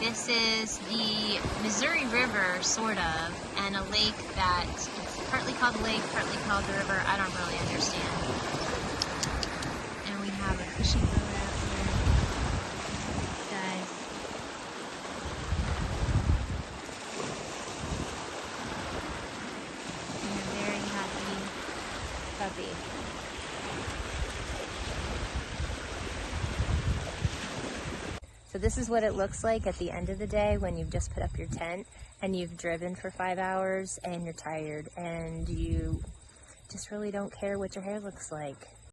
This is the Missouri River, sort of, and a lake that it's partly called the lake, partly called the river. I don't really understand. And we have a fishing boat out here. Guys. And a very happy puppy. So this is what it looks like at the end of the day when you've just put up your tent and you've driven for 5 hours and you're tired and you just really don't care what your hair looks like.